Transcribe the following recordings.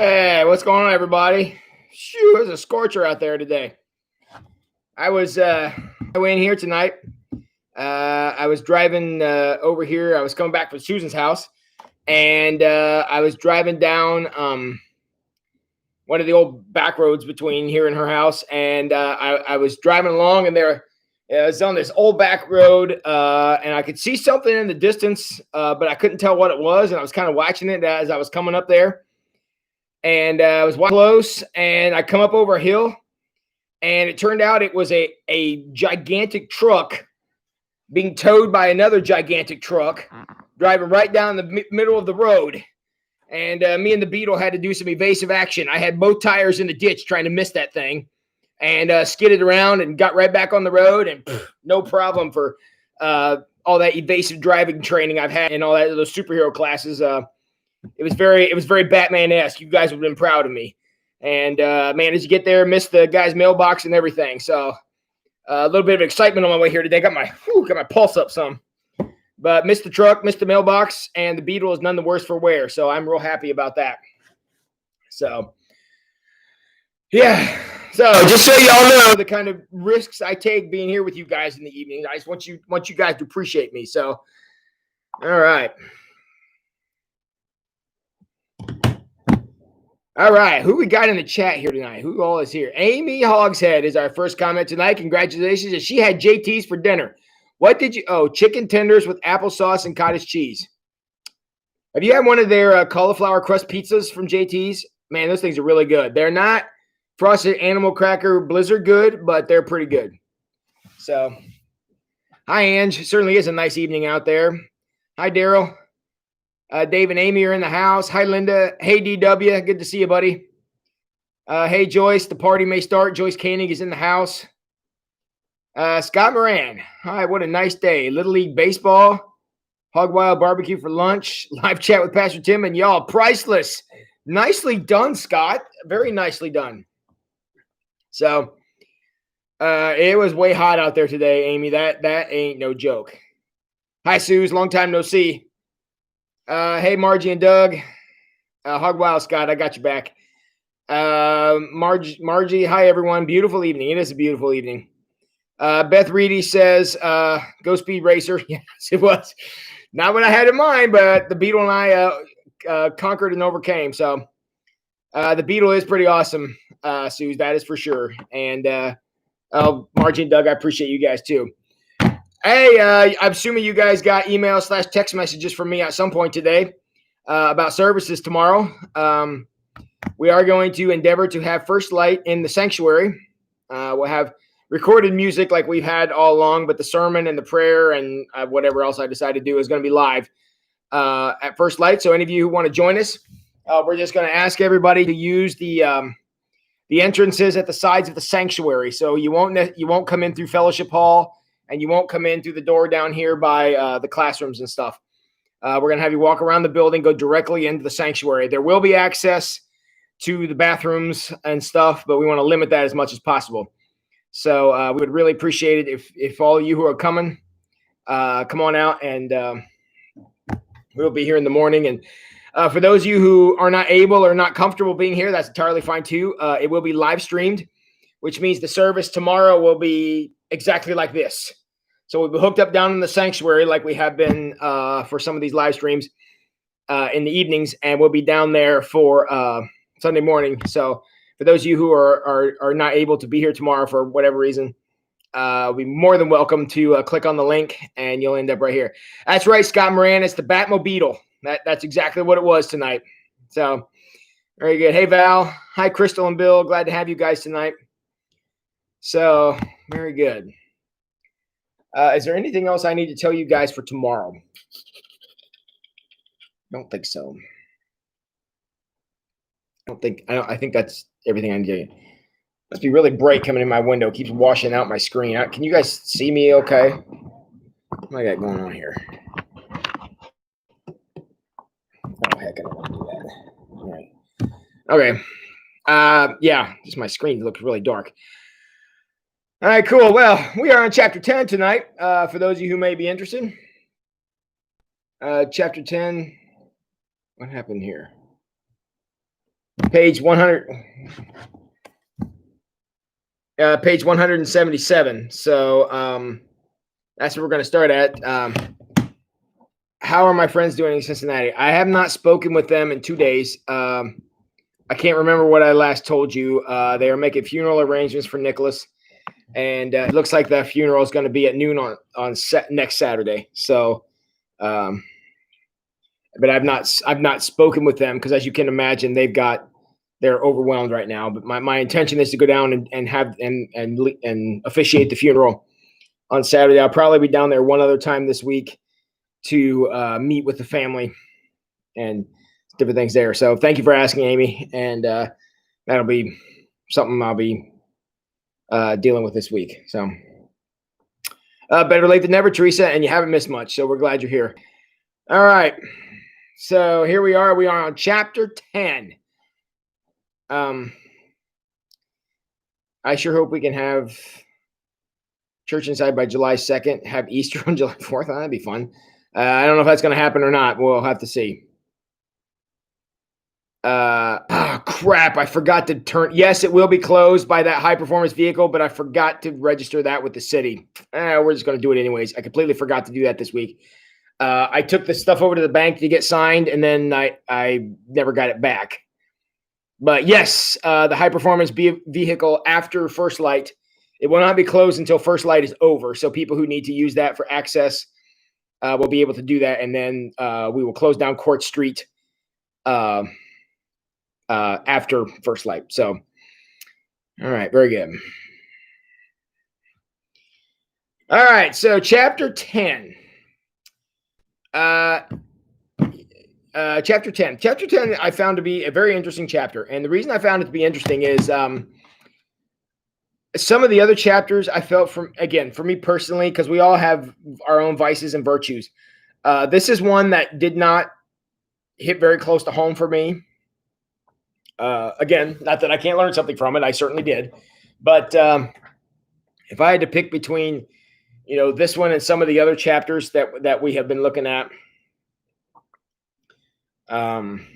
Hey, what's going on, everybody? Shoo, there's a scorcher out there today. I was way in here tonight. I was driving over here. I was coming back from Susan's house, and I was driving down one of the old back roads between here and her house, and I was driving along, and I was on this old back road, and I could see something in the distance, but I couldn't tell what it was, and I was kind of watching it as I was coming up there. And I was close, and I come up over a hill, and it turned out it was a gigantic truck being towed by another gigantic truck driving right down the middle of the road. And me and the Beetle had to do some evasive action. I had both tires in the ditch trying to miss that thing, and skidded around and got right back on the road, and no problem for all that evasive driving training I've had and all that, those superhero classes. It was very Batman-esque. You guys would have been proud of me. And man, as you get there, missed the guy's mailbox and everything. So a little bit of excitement on my way here today. Got my pulse up some. But missed the truck, missed the mailbox, and the Beetle is none the worse for wear. So I'm real happy about that. So yeah. So just so y'all know the kind of risks I take being here with you guys in the evening. I just want you guys to appreciate me. So all right. All right, who we got in the chat here tonight? Who all is here? Amy Hogshead is our first comment tonight. Congratulations. And she had JT's for dinner. What did you? Oh, chicken tenders with applesauce and cottage cheese. Have you had one of their cauliflower crust pizzas from JT's? Man, those things are really good. They're not frosted animal cracker blizzard good, but they're pretty good. So, hi, Ange. It certainly is a nice evening out there. Hi, Daryl. Dave and Amy are in the house. Hi, Linda. Hey, DW. Good to see you, buddy. Hey, Joyce. The party may start. Joyce Koenig is in the house. Scott Moran. Hi, what a nice day. Little League Baseball. Hog Wild Barbecue for lunch. Live chat with Pastor Tim and y'all. Priceless. Nicely done, Scott. Very nicely done. So, it was way hot out there today, Amy. That ain't no joke. Hi, Suze. Long time no see. Hey, Margie and Doug. Hog Wild Scott, I got you back. Margie, hi, everyone. Beautiful evening. It is a beautiful evening. Beth Reedy says, go Speed Racer. Yes, it was. Not what I had in mind, but the Beetle and I conquered and overcame. So the Beetle is pretty awesome, Suze. That is for sure. And Margie and Doug, I appreciate you guys, too. Hey, I'm assuming you guys got email/text messages from me at some point today about services tomorrow. We are going to endeavor to have First Light in the sanctuary. We'll have recorded music like we've had all along, but the sermon and the prayer and whatever else I decide to do is going to be live at First Light. So any of you who want to join us, we're just going to ask everybody to use the entrances at the sides of the sanctuary. So you won't come in through Fellowship Hall. And you won't come in through the door down here by the classrooms and stuff. We're going to have you walk around the building, go directly into the sanctuary. There will be access to the bathrooms and stuff, but we want to limit that as much as possible. So we would really appreciate it if all of you who are coming, come on out, and we'll be here in the morning. And for those of you who are not able or not comfortable being here, that's entirely fine too. It will be live streamed, which means the service tomorrow will be exactly like this. So we'll be hooked up down in the sanctuary like we have been for some of these live streams in the evenings, and we'll be down there for Sunday morning. So for those of you who are not able to be here tomorrow for whatever reason, we'll be more than welcome to click on the link, and you'll end up right here. That's right, Scott Moran. It's the Batmobile. That's exactly what it was tonight. So very good. Hey, Val. Hi, Crystal and Bill. Glad to have you guys tonight. So very good. Is there anything else I need to tell you guys for tomorrow? Don't think so. I think that's everything I need to tell you. Must be really bright coming in my window. It keeps washing out my screen. Can you guys see me okay? What I got going on here? Oh, heck, I don't want to do that. All right. Okay. Yeah, just my screen looks really dark. All right, cool. Well, we are on chapter 10 tonight, for those of you who may be interested. Chapter 10. What happened here? page 100. Page 177. So that's what we're going to start at. How are my friends doing in Cincinnati? I have not spoken with them in 2 days. I can't remember what I last told you. They are making funeral arrangements for Nicholas, and it looks like the funeral is going to be at noon on next Saturday. So, but I've not spoken with them because, as you can imagine, they're overwhelmed right now. But my intention is to go down and officiate the funeral on Saturday. I'll probably be down there one other time this week to meet with the family and different things there. So thank you for asking, Amy. And that'll be something I'll be dealing with this week. So better late than never, Teresa. And you haven't missed much. So we're glad you're here. All right. So here we are. We are on chapter 10. I sure hope we can have church inside by July 2nd, have Easter on July 4th. That'd be fun. I don't know if that's going to happen or not. We'll have to see. Crap. I forgot to turn. Yes, it will be closed by that high performance vehicle, but I forgot to register that with the city. We're just going to do it anyways. I completely forgot to do that this week. I took the stuff over to the bank to get signed, and then I never got it back. But yes, the high performance vehicle after First Light, it will not be closed until First Light is over. So people who need to use that for access will be able to do that. And then we will close down Court Street after First Light. So, all right, very good. All right, so chapter 10. Chapter 10. Chapter 10 I found to be a very interesting chapter. And the reason I found it to be interesting is some of the other chapters I felt for me personally, because we all have our own vices and virtues. This is one that did not hit very close to home for me. Again, not that I can't learn something from it. I certainly did. But if I had to pick between, this one and some of the other chapters that we have been looking at, I'm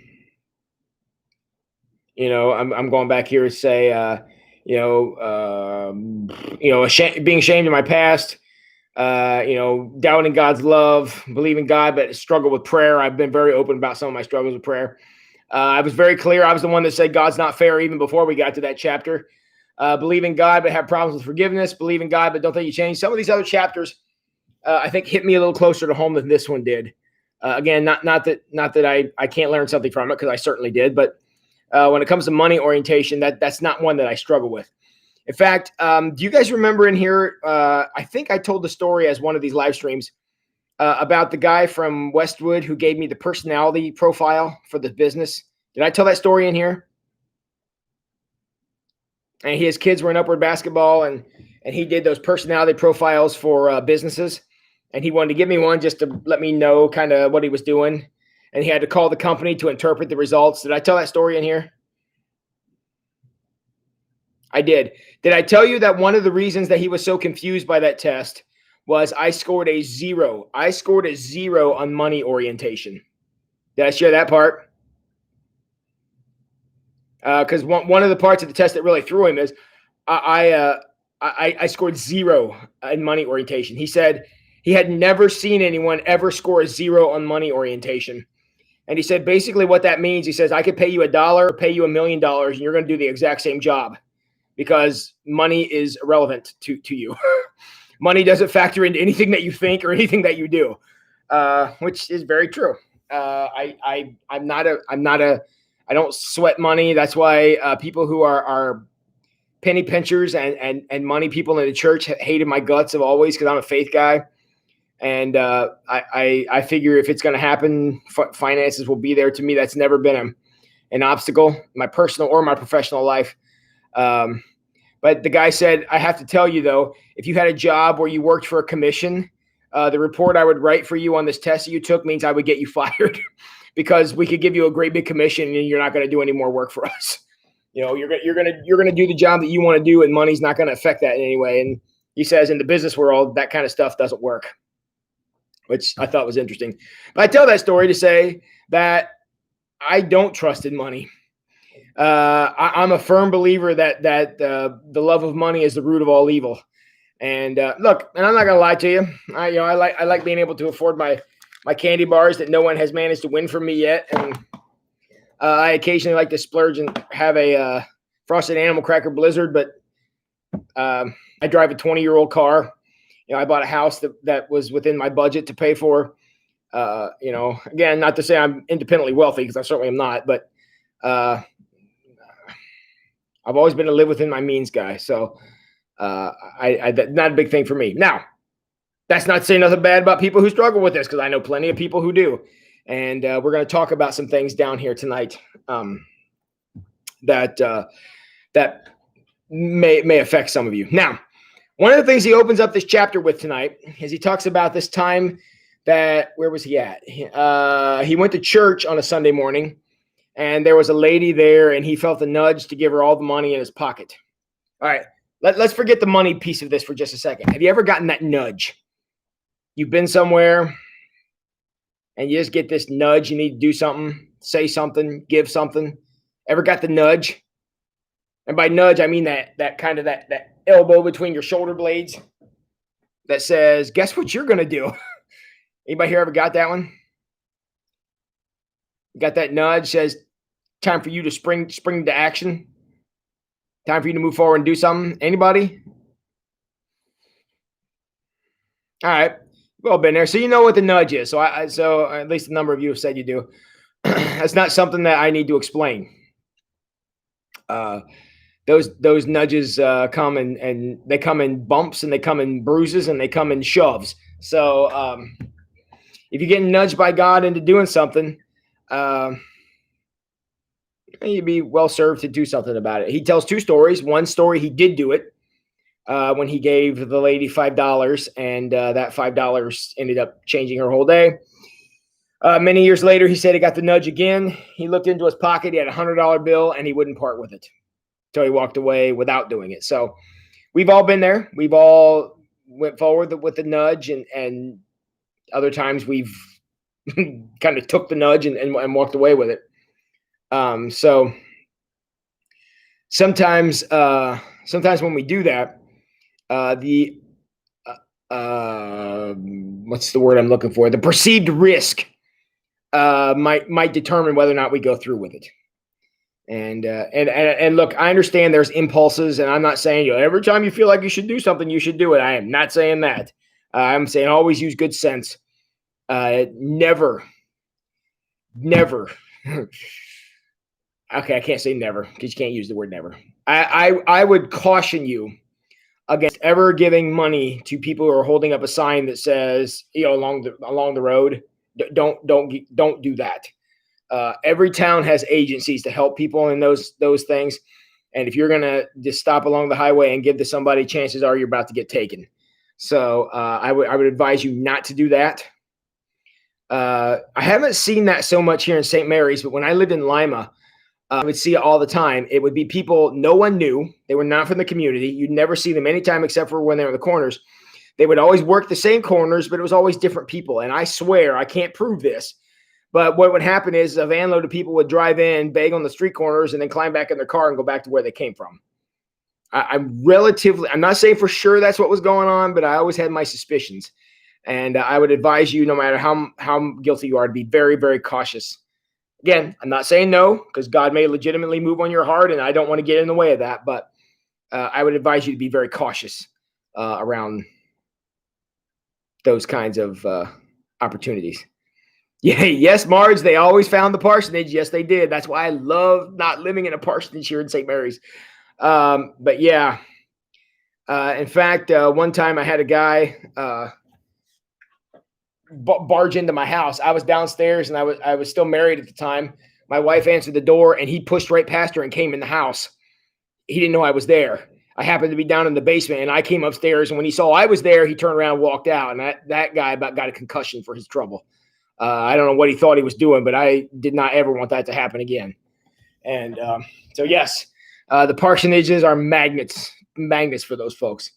going back here to say, being ashamed of my past, doubting God's love, believing God, but struggle with prayer. I've been very open about some of my struggles with prayer. I was very clear. I was the one that said God's not fair even before we got to that chapter. Believing God, but have problems with forgiveness. Believing God, but don't think you change. Some of these other chapters, I think, hit me a little closer to home than this one did. Again, not that I can't learn something from it, because I certainly did. But when it comes to money orientation, that's not one that I struggle with. In fact, do you guys remember in here? I think I told the story as one of these live streams about the guy from Westwood who gave me the personality profile for the business. Did I tell that story in here? And his kids were in Upward Basketball, and he did those personality profiles for businesses. And he wanted to give me one just to let me know kind of what he was doing. And he had to call the company to interpret the results. Did I tell that story in here? I did. Did I tell you that one of the reasons that he was so confused by that test was I scored a 0. I scored a 0 on money orientation. Did I share that part? Because one of the parts of the test that really threw him is I scored 0 in money orientation. He said he had never seen anyone ever score a 0 on money orientation. And he said, basically what that means, he says, I could pay you $1 or pay you $1 million, and you're going to do the exact same job because money is irrelevant to you. Money doesn't factor into anything that you think or anything that you do, which is very true. I don't sweat money. That's why people who are penny pinchers and money people in the church hated my guts of always, because I'm a faith guy. And I figure if it's going to happen, finances will be there. To me, that's never been an obstacle, my personal or my professional life. But the guy said, I have to tell you, though, if you had a job where you worked for a commission, the report I would write for you on this test that you took means I would get you fired because we could give you a great big commission and you're not going to do any more work for us. You're going to do the job that you want to do, and money's not going to affect that in any way. And he says in the business world, that kind of stuff doesn't work, which I thought was interesting. But I tell that story to say that I don't trust in money. I'm a firm believer that the love of money is the root of all evil. And look, and I'm not gonna lie to you. I like being able to afford my candy bars that no one has managed to win from me yet. And I occasionally like to splurge and have a frosted animal cracker blizzard, but I drive a 20-year-old car. I bought a house that was within my budget to pay for. Again, not to say I'm independently wealthy, because I certainly am not, but I've always been a live within my means guy. So that's not a big thing for me. Now, that's not saying nothing bad about people who struggle with this, because I know plenty of people who do. And we're going to talk about some things down here tonight that may affect some of you. Now, one of the things he opens up this chapter with tonight is he talks about this time that, where was he at? He went to church on a Sunday morning, and there was a lady there, and he felt the nudge to give her all the money in his pocket. All right, let's forget the money piece of this for just a second. Have you ever gotten that nudge? You've been somewhere, and you just get this nudge. You need to do something, say something, give something. Ever got the nudge? And by nudge, I mean that kind of that elbow between your shoulder blades that says, guess what you're going to do? Anybody here ever got that one? Got that nudge, says time for you to spring into action. Time for you to move forward and do something. Anybody? All right. We've all been there. So you know what the nudge is. So so at least a number of you have said you do. That's not something that I need to explain. Those nudges come and they come in bumps, and they come in bruises, and they come in shoves. So if you're getting nudged by God into doing something, you'd be well served to do something about it. He tells two stories. One story, he did do it when he gave the lady $5, and that $5 ended up changing her whole day. Many years later, he said he got the nudge again. He looked into his pocket. He had a $100 bill, and he wouldn't part with it. So he walked away without doing it. So we've all been there. We've all went forward with the nudge, and other times we've kind of took the nudge and walked away with it. So sometimes when we do that, what's the word I'm looking for? The perceived risk might determine whether or not we go through with it. And look, I understand there's impulses, and I'm not saying every time you feel like you should do something, you should do it. I am not saying that. I'm saying always use good sense. Never. Okay, I can't say never, because you can't use the word never. I would caution you against ever giving money to people who are holding up a sign that says, along the road, don't do that. Every town has agencies to help people in those things. And if you're going to just stop along the highway and give to somebody, chances are you're about to get taken. So I would advise you not to do that. I haven't seen that so much here in St. Mary's, but when I lived in Lima, I would see it all the time. It would be people no one knew. They were not from the community. You'd never see them anytime except for when they were in the corners. They would always work the same corners, but it was always different people. And I swear, I can't prove this, but what would happen is a van load of people would drive in, beg on the street corners, and then climb back in their car and go back to where they came from. I'm not saying for sure that's what was going on, but I always had my suspicions. And I would advise you, no matter how guilty you are, to be very, very cautious. Again, I'm not saying no, because God may legitimately move on your heart, and I don't want to get in the way of that. But I would advise you to be very cautious around those kinds of opportunities. Yeah, yes, Marge, they always found the parsonage. Yes, they did. That's why I love not living in a parsonage here in St. Mary's. But yeah, in fact, one time I had a guy barge into my house. I was downstairs, and I was still married at the time. My wife answered the door, and he pushed right past her and came in the house. He didn't know I was there. I happened to be down in the basement, and I came upstairs, and when he saw I was there, he turned around and walked out, and that guy about got a concussion for his trouble. I don't know what he thought he was doing, but I did not ever want that to happen again. And so, yes, the parsonages are magnets for those folks.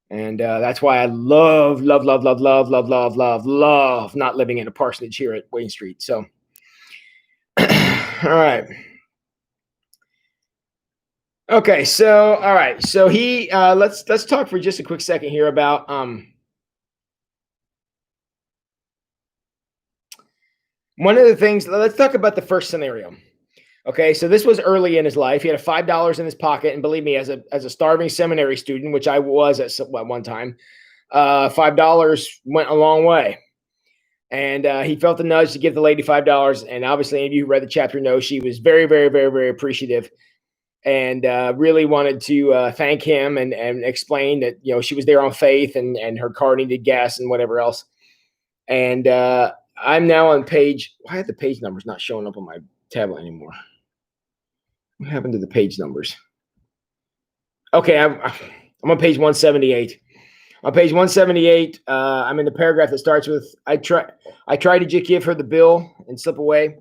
And that's why I love not living in a parsonage here at Wayne Street. So, all right. Okay, so all right, so he let's talk for just a quick second here about one of the things. Let's talk about the first scenario. Okay, so this was early in his life. He had a $5 in his pocket, and believe me, as a starving seminary student, which I was at one time, $5 went a long way. And he felt the nudge to give the lady $5. And obviously, any of you who read the chapter know she was very, very, very, very appreciative, and really wanted to thank him and explain that she was there on faith, and her car needed gas and whatever else. And I'm now on page. Why are the page numbers not showing up on my tablet anymore? What happened to the page numbers? Okay, I'm on page 178. On page 178, I'm in the paragraph that starts with I try to just give her the bill and slip away.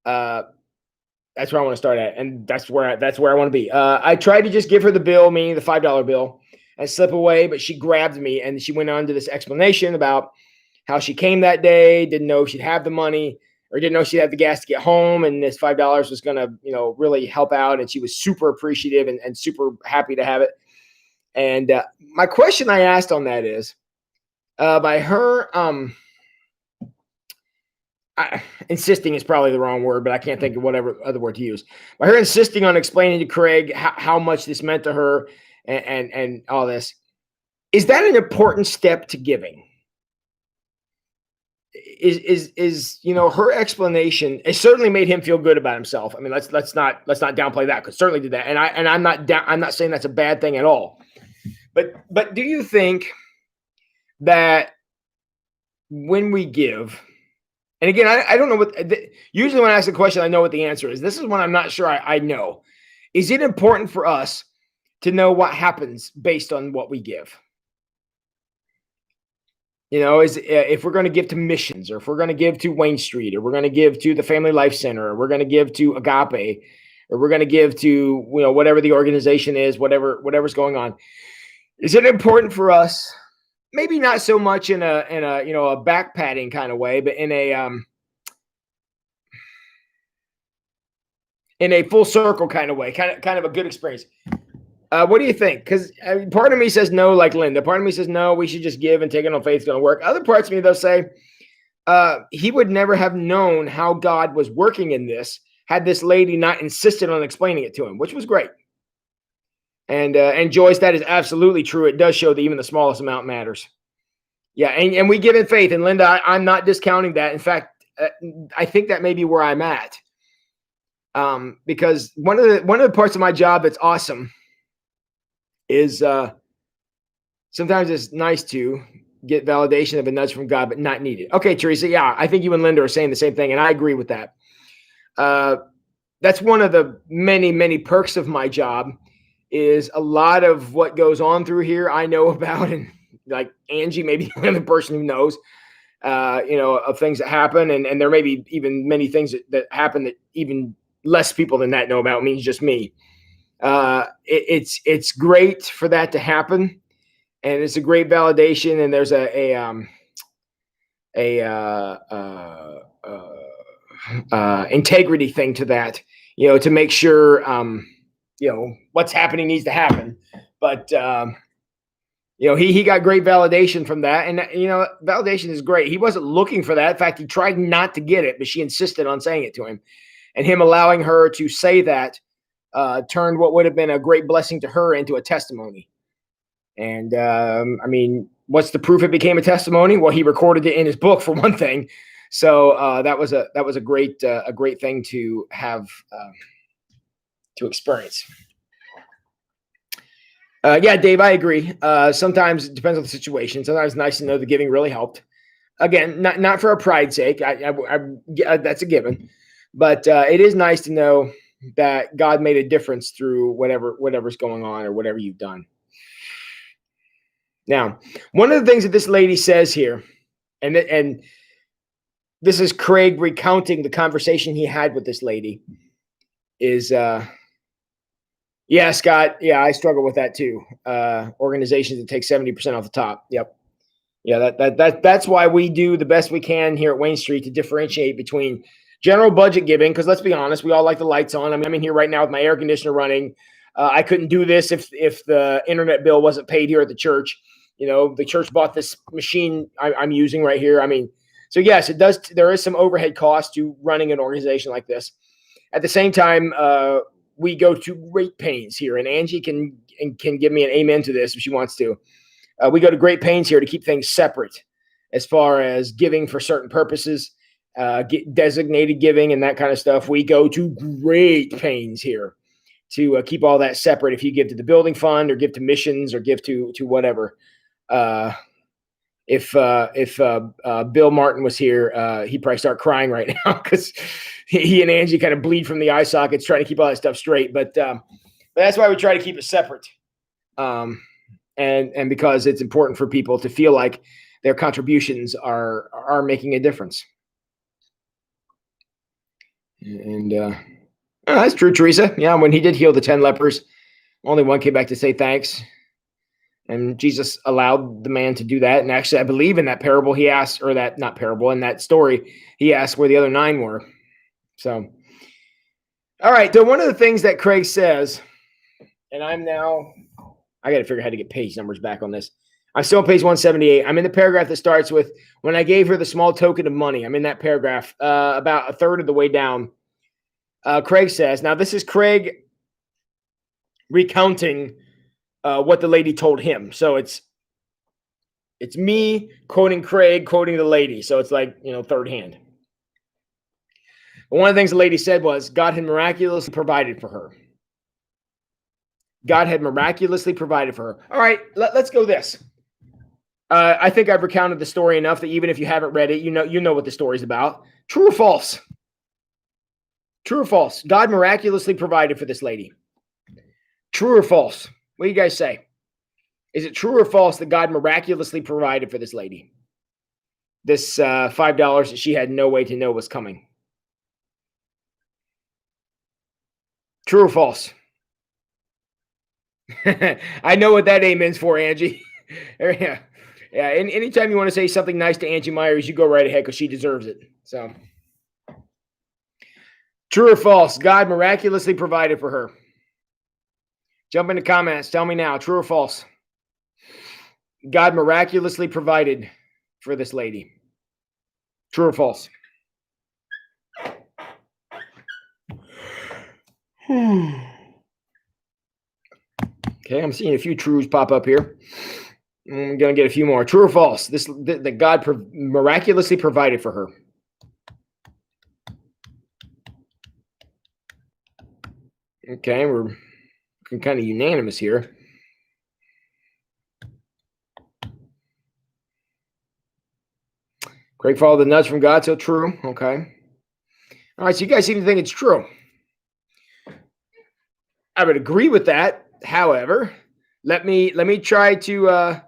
That's where I want to start at, and that's where I want to be. I tried to just give her the bill, meaning the $5 bill, and slip away, but she grabbed me, and she went on to this explanation about how she came that day, didn't know she'd have the money, or didn't know she'd have the gas to get home, and this $5 was going to, really help out, and she was super appreciative and super happy to have it. And my question I asked on that is, by her insisting is probably the wrong word, but I can't think of whatever other word to use. By her insisting on explaining to Craig how much this meant to her and all this, is that an important step to giving? Is her explanation? It certainly made him feel good about himself. I mean, let's not downplay that, because certainly did that, and I'm not saying that's a bad thing at all. But do you think that when we give, and again, I don't know what, usually when I ask a question, I know what the answer is. This is one I'm not sure I know. Is it important for us to know what happens based on what we give? If we're going to give to missions, or if we're going to give to Wayne Street, or we're going to give to the Family Life Center, or we're going to give to Agape, or we're going to give to, whatever the organization is, whatever's going on. Is it important for us? Maybe not so much in a back patting kind of way, but in a full circle kind of way, kind of a good experience. What do you think? Because part of me says no, like Linda. Part of me says no, we should just give and take it on faith. It's going to work. Other parts of me, they'll say he would never have known how God was working in this had this lady not insisted on explaining it to him, which was great. And Joyce, that is absolutely true. It does show that even the smallest amount matters. Yeah, and we give in faith. And Linda, I'm not discounting that. In fact, I think that may be where I'm at. Because one of the parts of my job that's awesome is sometimes it's nice to get validation of a nudge from God, but not needed. Okay, Teresa, yeah, I think you and Linda are saying the same thing, and I agree with that. That's one of the many, many perks of my job. Is a lot of what goes on through here I know about, and like Angie, maybe the only person who knows, of things that happen, and there may be even many things that happen that even less people than that know about. Means just me. It's great for that to happen, and it's a great validation. And there's integrity thing to that, to make sure. What's happening needs to happen, but he got great validation from that, and validation is great. He wasn't looking for that. In fact, he tried not to get it, but she insisted on saying it to him, and him allowing her to say that turned what would have been a great blessing to her into a testimony. And what's the proof it became a testimony? Well, he recorded it in his book, for one thing. So that was a great thing to have. To experience. Yeah, Dave, I agree. Sometimes it depends on the situation. Sometimes it's nice to know the giving really helped. Again, not for a pride's sake. I that's a given, but it is nice to know that God made a difference through whatever's going on or whatever you've done. Now, one of the things that this lady says here, and this is Craig recounting the conversation he had with this lady, is. Yeah, Scott. Yeah, I struggle with that too. Organizations that take 70% off the top. Yep. Yeah, that's why we do the best we can here at Wayne Street to differentiate between general budget giving, because let's be honest, we all like the lights on. I'm in here right now with my air conditioner running. I couldn't do this if the internet bill wasn't paid here at the church. The church bought this machine I'm using right here. I mean, so yes, it does. There is some overhead cost to running an organization like this. At the same time, we go to great pains here, and Angie can give me an amen to this if she wants to. We go to great pains here to keep things separate as far as giving for certain purposes, designated giving and that kind of stuff. We go to great pains here to keep all that separate. If you give to the building fund or give to missions or give to whatever. If Bill Martin was here, he'd probably start crying right now because he and Angie kind of bleed from the eye sockets trying to keep all that stuff straight. But that's why we try to keep it separate. And because it's important for people to feel like their contributions are making a difference. And that's true, Teresa. Yeah, when he did heal the 10 lepers, only one came back to say thanks. And Jesus allowed the man to do that. And actually, I believe in that parable he asked, or that, not parable, in that story, he asked where the other 9 were. So, all right. So one of the things that Craig says, and I got to figure out how to get page numbers back on this. I'm still on page 178. I'm in the paragraph that starts with, when I gave her the small token of money. I'm in that paragraph, about a third of the way down. Craig says, now this is Craig recounting what the lady told him. So it's me quoting Craig, quoting the lady. So it's like, third hand. But one of the things the lady said was God had miraculously provided for her. God had miraculously provided for her. All right, let's go this. I think I've recounted the story enough that even if you haven't read it, you know what the story's about. True or false? True or false? God miraculously provided for this lady. True or false? What do you guys say? Is it true or false that God miraculously provided for this lady? This $5 that she had no way to know was coming. True or false? I know what that amen's for, Angie. Yeah. And anytime you want to say something nice to Angie Myers, you go right ahead because she deserves it. So, true or false? God miraculously provided for her. Jump in the comments. Tell me now, true or false? God miraculously provided for this lady. True or false? Okay, I'm seeing a few trues pop up here. I'm going to get a few more. True or false? That God miraculously provided for her. Okay, we're kind of unanimous here. Craig followed the nudge from God, so true. Okay. All right, so you guys seem to think it's true. I would agree with that. However, let me try to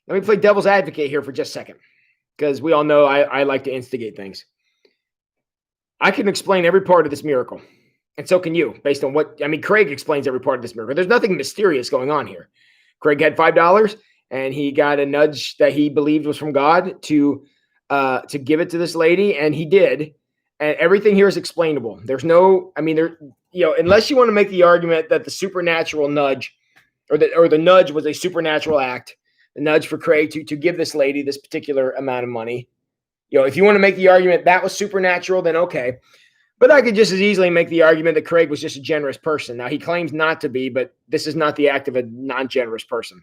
let me play devil's advocate here for just a second, because we all know I like to instigate things. I can explain every part of this miracle, and so can you, based on Craig explains every part of this miracle. There's nothing mysterious going on here. Craig had $5, and he got a nudge that he believed was from God to give it to this lady, and he did. And everything here is explainable. There's no, unless you want to make the argument that the supernatural nudge, or the nudge was a supernatural act, the nudge for Craig to give this lady this particular amount of money. If you want to make the argument that was supernatural, then okay. But I could just as easily make the argument that Craig was just a generous person. Now, he claims not to be, but this is not the act of a non-generous person.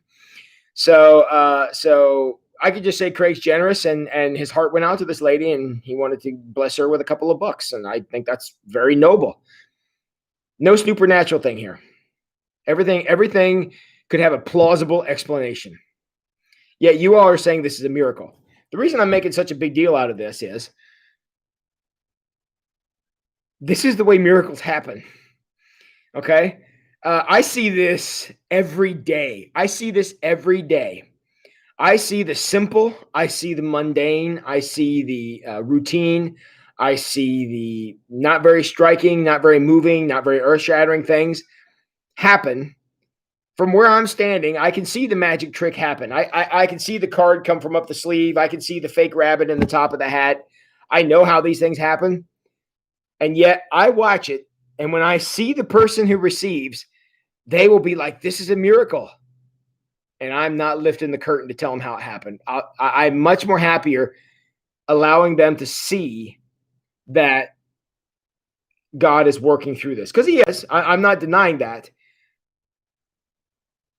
So I could just say Craig's generous, and his heart went out to this lady, and he wanted to bless her with a couple of bucks. And I think that's very noble. No supernatural thing here. Everything could have a plausible explanation. Yet you all are saying this is a miracle. The reason I'm making such a big deal out of this is the way miracles happen. Okay? I see this every day. I see the simple. I see the mundane. I see the routine. I see the not very striking, not very moving, not very earth-shattering things happen. From where I'm standing, I can see the magic trick happen. I can see the card come from up the sleeve. I can see the fake rabbit in the top of the hat. I know how these things happen. And yet I watch it. And when I see the person who receives, they will be like, this is a miracle. And I'm not lifting the curtain to tell them how it happened. I'm much more happier allowing them to see that God is working through this, because he is. I'm not denying that.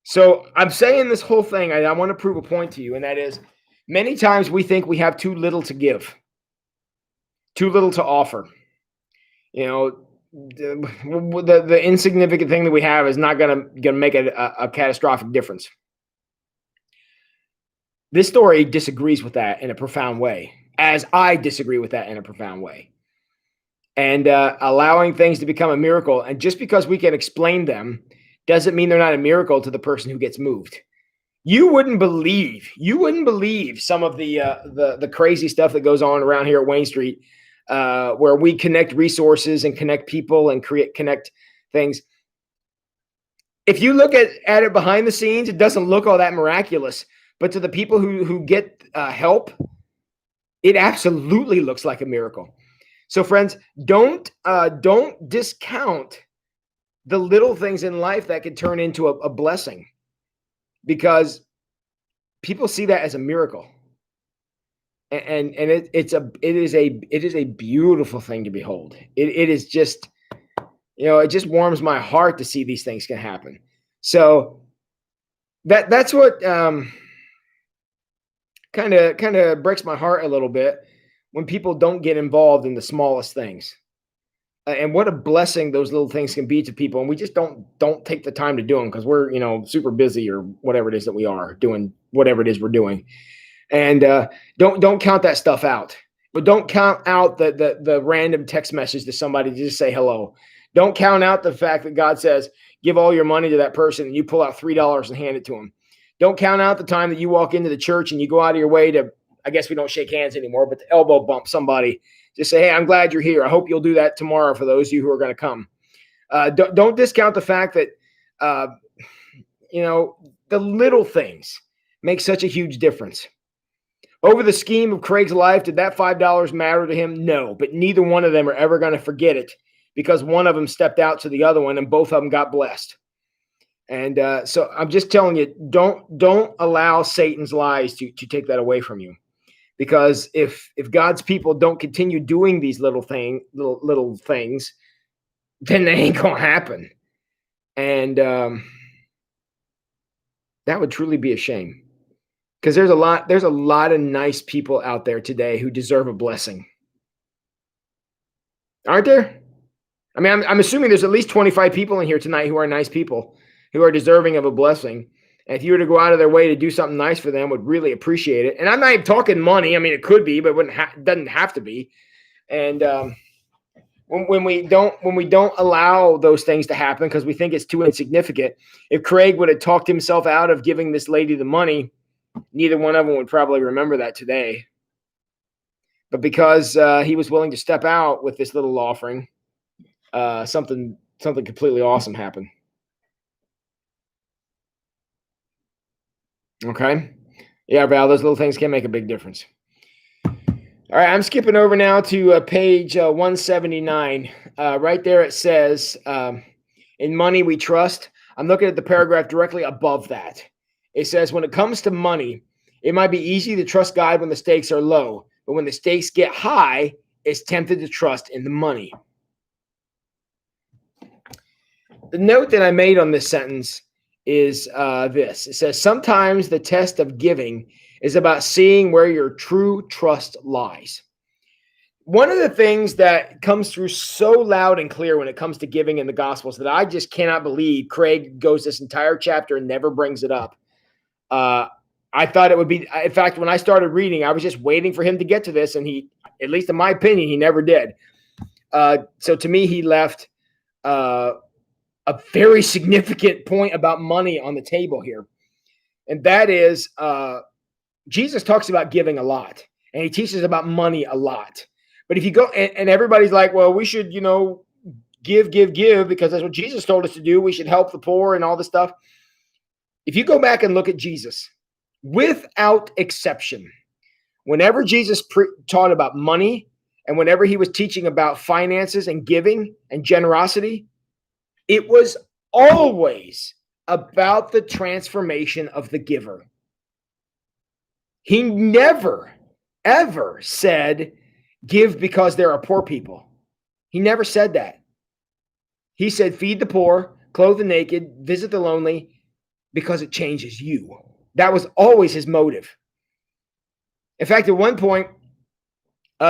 So I'm saying this whole thing, I want to prove a point to you, and that is, many times we think we have too little to give, too little to offer. You know, the insignificant thing that we have is not gonna make a catastrophic difference. This story disagrees with that in a profound way, as I disagree with that in a profound way. And allowing things to become a miracle, and just because we can explain them doesn't mean they're not a miracle to the person who gets moved. You wouldn't believe some of the crazy stuff that goes on around here at Wayne Street, where we connect resources and connect people and connect things. If you look at it behind the scenes, it doesn't look all that miraculous. But to the people who get help, it absolutely looks like a miracle. So, friends, don't discount the little things in life that can turn into a blessing, because people see that as a miracle, and it is a beautiful thing to behold. It is just, it just warms my heart to see these things can happen. So that's what kind of breaks my heart a little bit, when people don't get involved in the smallest things. And what a blessing those little things can be to people. And we just don't take the time to do them, because we're, super busy, or whatever it is that we are doing, whatever it is we're doing. And don't count that stuff out. But don't count out the random text message to somebody to just say hello. Don't count out the fact that God says, give all your money to that person, and you pull out $3 and hand it to them. Don't count out the time that you walk into the church and you go out of your way to, I guess we don't shake hands anymore, but to elbow bump somebody. Just say, hey, I'm glad you're here. I hope you'll do that tomorrow for those of you who are going to come. Don't discount the fact that, the little things make such a huge difference. Over the scheme of Craig's life, did that $5 matter to him? No, but neither one of them are ever going to forget it, because one of them stepped out to the other one, and both of them got blessed. And so I'm just telling you, don't allow Satan's lies to take that away from you. Because if God's people don't continue doing these little things, then they ain't gonna happen. And that would truly be a shame. Because there's a lot of nice people out there today who deserve a blessing. Aren't there? I mean, I'm assuming there's at least 25 people in here tonight who are nice people, who are deserving of a blessing. And if you were to go out of their way to do something nice for them, would really appreciate it. And I'm not even talking money. I mean, it could be, but it doesn't have to be. And when we don't allow those things to happen because we think it's too insignificant, if Craig would have talked himself out of giving this lady the money, neither one of them would probably remember that today. But because he was willing to step out with this little offering, something completely awesome happened. Okay. Yeah, Val, those little things can make a big difference. All right, I'm skipping over now to page 179. Right there it says, in money we trust. I'm looking at the paragraph directly above that. It says, when it comes to money, it might be easy to trust God when the stakes are low, but when the stakes get high, it's tempted to trust in the money. The note that I made on this sentence is this. It says, sometimes the test of giving is about seeing where your true trust lies. One of the things that comes through so loud and clear when it comes to giving in the Gospels that I just cannot believe Craig goes this entire chapter and never brings it up. I thought it would be, in fact, when I started reading, I was just waiting for him to get to this, and he, at least in my opinion, he never did. So to me, he left a very significant point about money on the table here. And that is, Jesus talks about giving a lot, and he teaches about money a lot. But if you go and everybody's like, well, we should, give, because that's what Jesus told us to do. We should help the poor and all this stuff. If you go back and look at Jesus, without exception, whenever Jesus taught about money and whenever he was teaching about finances and giving and generosity, it was always about the transformation of the giver. He never, ever said, give because there are poor people. He never said that. He said, feed the poor, clothe the naked, visit the lonely, because it changes you. That was always his motive. In fact, at one point,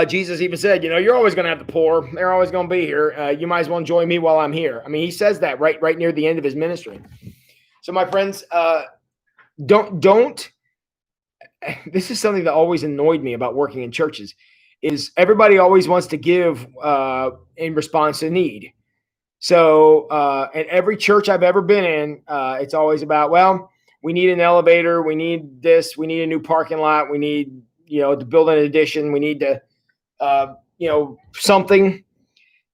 Jesus even said, you're always going to have the poor. They're always going to be here. You might as well enjoy me while I'm here. I mean, he says that right near the end of his ministry. So my friends, don't. This is something that always annoyed me about working in churches is everybody always wants to give in response to need. So at every church I've ever been in, it's always about, well, we need an elevator. We need this. We need a new parking lot. We need, to build an addition. We need to, something.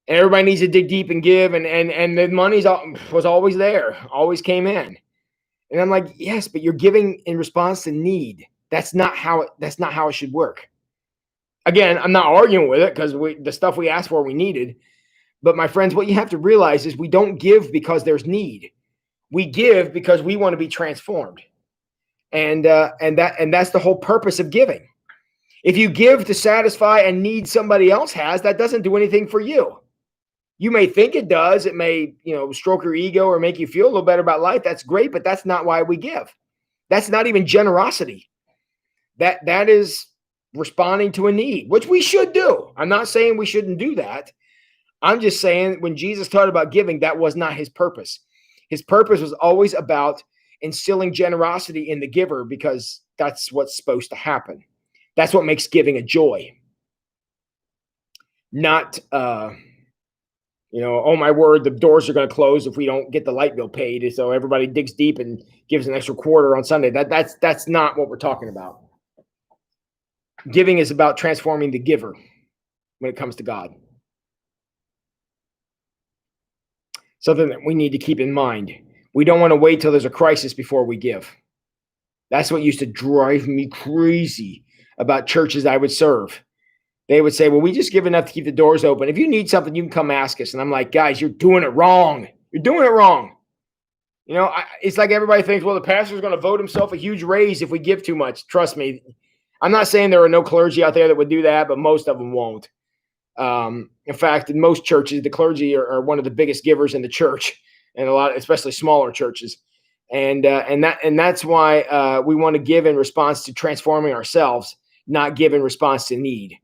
And everybody needs to dig deep and give. And the money was always there, always came in. And I'm like, yes, but you're giving in response to need. That's not how it should work. Again, I'm not arguing with it because the stuff we asked for, we needed. But my friends, what you have to realize is we don't give because there's need. We give because we want to be transformed. And that's the whole purpose of giving. If you give to satisfy a need somebody else has, that doesn't do anything for you. You may think it does. It may, stroke your ego or make you feel a little better about life. That's great, but that's not why we give. That's not even generosity. That is responding to a need, which we should do. I'm not saying we shouldn't do that. I'm just saying when Jesus taught about giving, that was not his purpose. His purpose was always about instilling generosity in the giver because that's what's supposed to happen. That's what makes giving a joy. Not, oh my word, the doors are going to close if we don't get the light bill paid. So everybody digs deep and gives an extra quarter on Sunday. That's not what we're talking about. Giving is about transforming the giver when it comes to God. Something that we need to keep in mind. We don't want to wait till there's a crisis before we give. That's what used to drive me crazy about churches I would serve. They would say, well, we just give enough to keep the doors open. If you need something, you can come ask us. And I'm like, guys, you're doing it wrong. You're doing it wrong. It's like everybody thinks, well, the pastor's going to vote himself a huge raise if we give too much. Trust me. I'm not saying there are no clergy out there that would do that, but most of them won't. In fact, in most churches, the clergy are one of the biggest givers in the church, and a lot, especially smaller churches. And that's why we want to give in response to transforming ourselves, not give in response to need.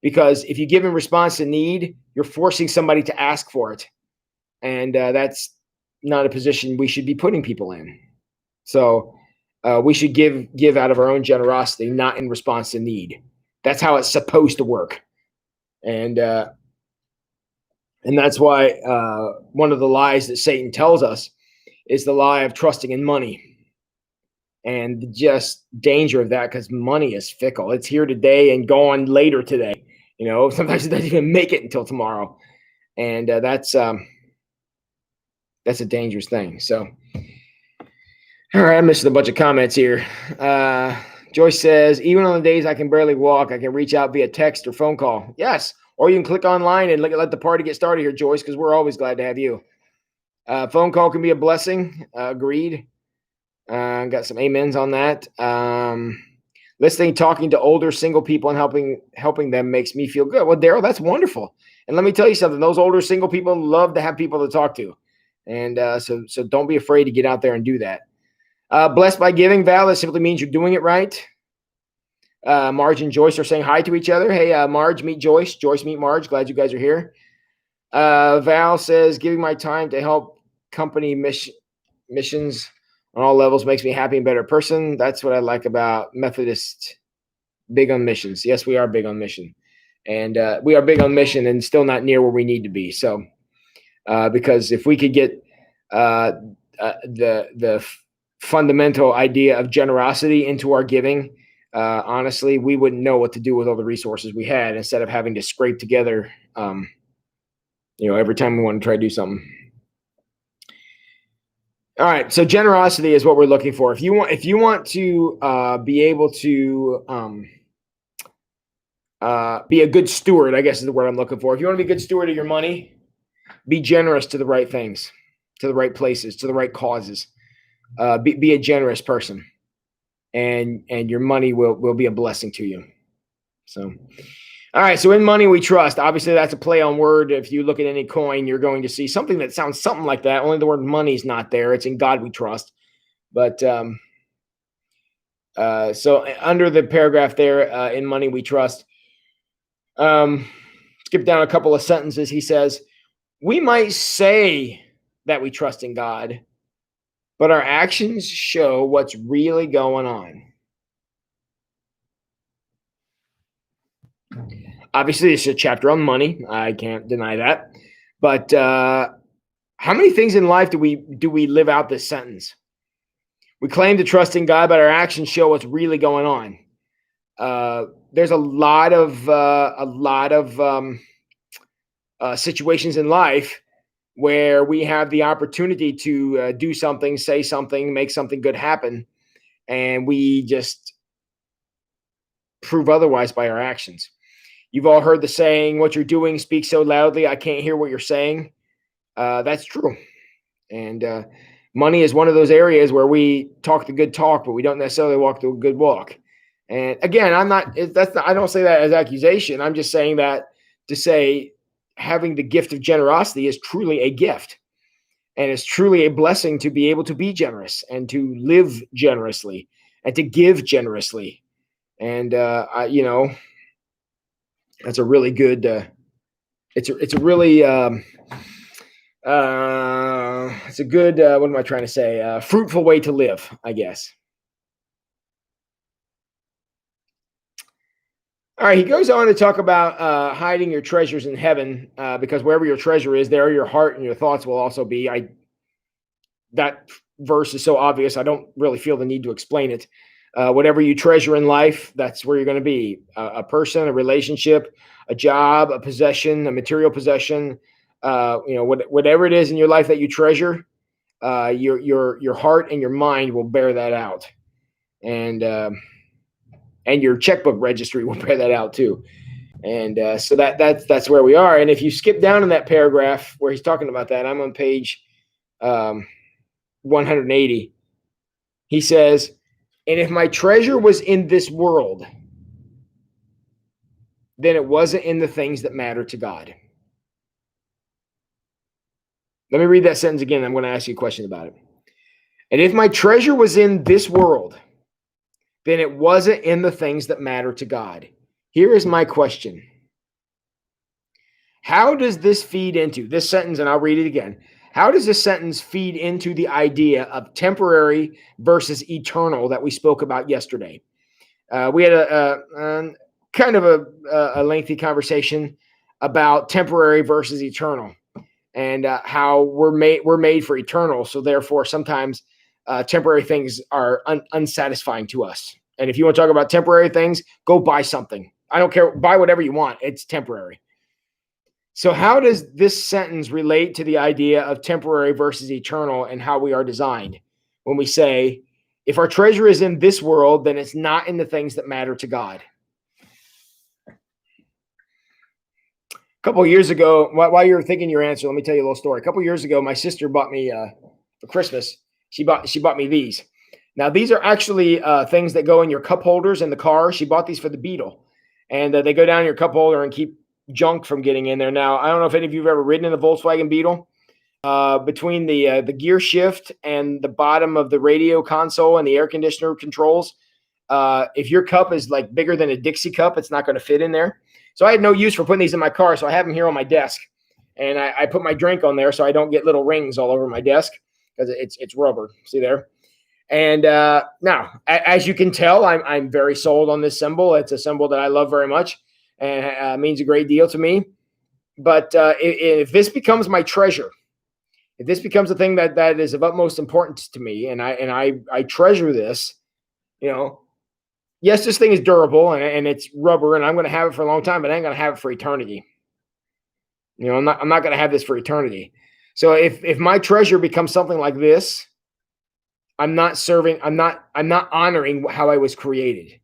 Because if you give in response to need, you're forcing somebody to ask for it. And that's not a position we should be putting people in. So we should give out of our own generosity, not in response to need. That's how it's supposed to work. And that's why one of the lies that Satan tells us is the lie of trusting in money. And just danger of that, because money is fickle. It's here today and gone later today. Sometimes it doesn't even make it until tomorrow. And that's a dangerous thing. So, all right, I missed a bunch of comments here. Joyce says, even on the days I can barely walk, I can reach out via text or phone call. Yes. Or you can click online and let the party get started here, Joyce, because we're always glad to have you. Phone call can be a blessing. Agreed. Got some amens on that. Listening, talking to older single people and helping them makes me feel good. Well, Daryl, that's wonderful. And let me tell you something. Those older single people love to have people to talk to. And so don't be afraid to get out there and do that. Blessed by giving, Val, that simply means you're doing it right. Marge and Joyce are saying hi to each other. Hey, Marge, meet Joyce. Joyce, meet Marge. Glad you guys are here. Val says, giving my time to help company missions on all levels makes me happy and better person. That's what I like about Methodist. Big on missions. Yes, we are big on mission. And we are big on mission and still not near where we need to be. So, because if we could get the fundamental idea of generosity into our giving, honestly, we wouldn't know what to do with all the resources we had instead of having to scrape together, every time we want to try to do something. All right. So generosity is what we're looking for. If you want to be able to be a good steward, I guess is the word I'm looking for. If you want to be a good steward of your money, be generous to the right things. to the right places, to the right causes. Be a generous person, and your money will be a blessing to you. So, all right. So in money we trust. Obviously, that's a play on word. If you look at any coin, you're going to see something that sounds something like that. Only the word money is not there. It's in God we trust. But so under the paragraph there, in money we trust. Skip down a couple of sentences. He says, we might say that we trust in God, but our actions show what's really going on. Obviously, it's a chapter on money. I can't deny that. But how many things in life do we live out this sentence? We claim to trust in God, but our actions show what's really going on. There's a lot of situations in life where we have the opportunity to do something, say something, make something good happen, and we just prove otherwise by our actions. You've all heard the saying, what you're doing speaks so loudly, I can't hear what you're saying. That's true. And money is one of those areas where we talk the good talk, but we don't necessarily walk the good walk. And again, I don't say that as accusation. I'm just saying that to say having the gift of generosity is truly a gift. And it's truly a blessing to be able to be generous and to live generously and to give generously. And, that's a really good, it's a really, it's a good, what am I trying to say? Fruitful way to live, I guess. All right, he goes on to talk about hiding your treasures in heaven, because wherever your treasure is, there your heart and your thoughts will also be. That verse is so obvious, I don't really feel the need to explain it. Whatever you treasure in life, that's where you're going to be. A person, a relationship, a job, a possession, a material possession. Whatever it is in your life that you treasure, your heart and your mind will bear that out, and your checkbook registry will bear that out too. And so that's where we are. And if you skip down in that paragraph where he's talking about that, I'm on page 180. He says, and if my treasure was in this world, then it wasn't in the things that matter to God. Let me read that sentence again. I'm going to ask you a question about it. And if my treasure was in this world, then it wasn't in the things that matter to God. Here is my question. How does this feed into this sentence? And I'll read it again. How does this sentence feed into the idea of temporary versus eternal that we spoke about yesterday? We had a kind of a lengthy conversation about temporary versus eternal, and how we're made for eternal. So therefore, sometimes temporary things are unsatisfying to us. And if you want to talk about temporary things, go buy something. I don't care. Buy whatever you want. It's temporary. So how does this sentence relate to the idea of temporary versus eternal and how we are designed? When we say, if our treasure is in this world, then it's not in the things that matter to God. A couple of years ago, while you're thinking your answer, let me tell you a little story. A couple of years ago, my sister bought me for Christmas. She bought me these. Now, these are actually things that go in your cup holders in the car. She bought these for the Beetle, and they go down in your cup holder and keep junk from getting in there. Now, I don't know if any of you have ever ridden in a Volkswagen Beetle. Between the gear shift and the bottom of the radio console and the air conditioner controls, if your cup is like bigger than a Dixie cup, it's not going to fit in there. So I had no use for putting these in my car, so I have them here on my desk, and I put my drink on there so I don't get little rings all over my desk because it's rubber. See there? And now, as you can tell, I'm very sold on this symbol. It's a symbol that I love very much, and means a great deal to me. But if this becomes my treasure, if this becomes a thing that is of utmost importance to me, and I treasure this, yes, this thing is durable and it's rubber, and I'm going to have it for a long time, but I ain't going to have it for eternity. I'm not going to have this for eternity. So if my treasure becomes something like this, I'm not honoring how I was created.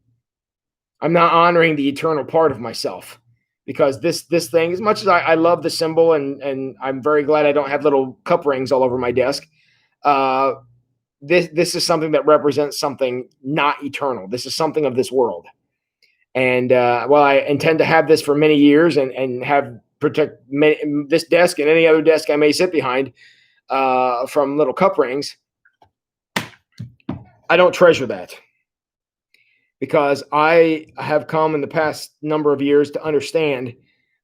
I'm not honoring the eternal part of myself. because this thing, as much as I love the symbol, and I'm very glad I don't have little cup rings all over my desk. Uh, this is something that represents something not eternal. This is something of this world. And well, I intend to have this for many years, and have protect this desk and any other desk I may sit behind from little cup rings. I don't treasure that, because I have come in the past number of years to understand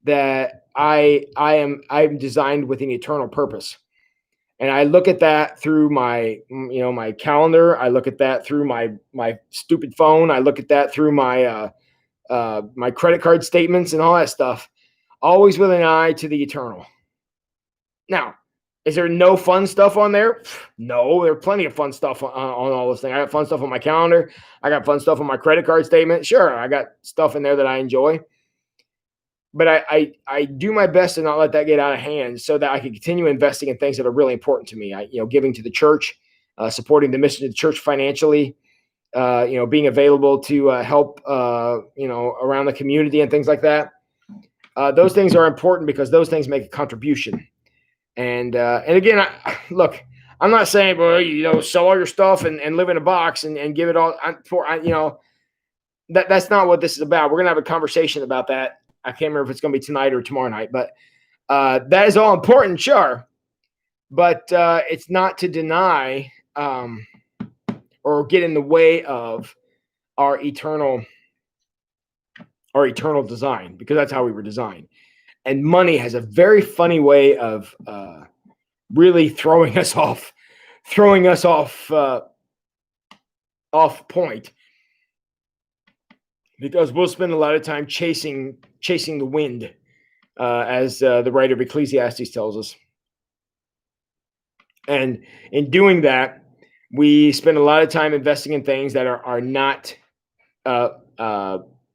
that I'm designed with an eternal purpose. And I look at that through my calendar. I look at that through my stupid phone. I look at that through my credit card statements and all that stuff, always with an eye to the eternal. Now, is there no fun stuff on there? No, there's plenty of fun stuff on all this thing. I got fun stuff on my calendar. I got fun stuff on my credit card statement. Sure, I got stuff in there that I enjoy. But I do my best to not let that get out of hand, so that I can continue investing in things that are really important to me. Giving to the church, supporting the mission of the church financially, being available to help, around the community and things like that. Those things are important because those things make a contribution. And again, look, I'm not saying, well, sell all your stuff and live in a box and give it all that's not what this is about. We're going to have a conversation about that. I can't remember if it's going to be tonight or tomorrow night, but that is all important, sure. But it's not to deny or get in the way of our eternal design, because that's how we were designed. And money has a very funny way of really throwing us off point, because we'll spend a lot of time chasing the wind, as the writer of Ecclesiastes tells us. And in doing that, we spend a lot of time investing in things that are not